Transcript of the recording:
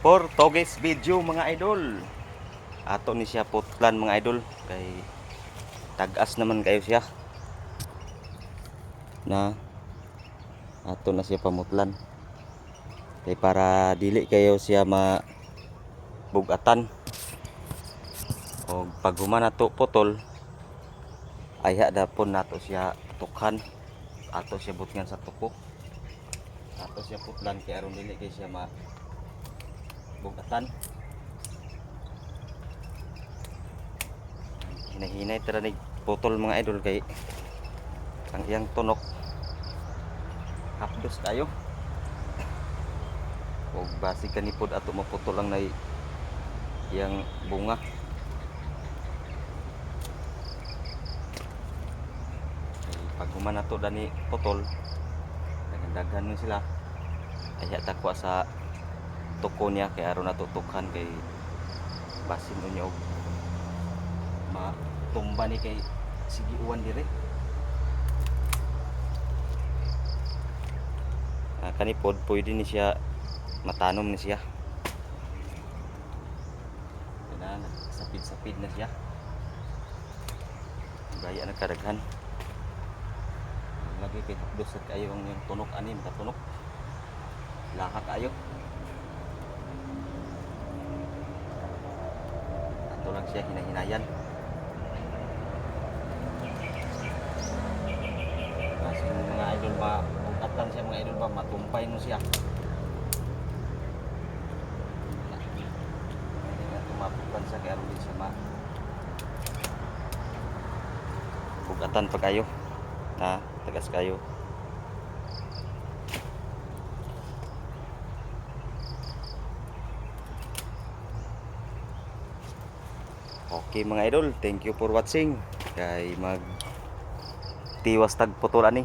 For today's video mga idol, ato ni siya putlan mga idol, kay tagas naman kayo siya na ato na siya pamutlan kay para dili kayo siya mabugatan. O pag human nato putol ay hadapon nato siya tukhan, ato siya butngan sa tuko, ato siya putlan kay aron dili kay siya bugatan. Hinahinay tara ni putol mga idol kay ang iyang tunok hapdos tayo. O basi kanipod ato maputol lang na iyang bunga. Ay, pag human nato dani putol, daghan mo sila. Ay takwa sa tuko niya kay aron nato tukhan kay basin niyo matumba ni kay sige uwan dire. Kanipod pwede ni siya matanom ni siya. Kailangan sapid-sapid na siya. Gaya na karaghan. Lagi kay hapdos sa kayo ang yung tunok ani makatunok. Laha kayo. Ato lang siya hinahinayan. Kasi mga idol ba bugatan siya mga idol ba matumpay mo siya. Tumapukan sa kaya rin siya bugatan pa kayo na tagas kayo. Okay mga idol, thank you for watching. Kay mag tiwas tag putulan ni.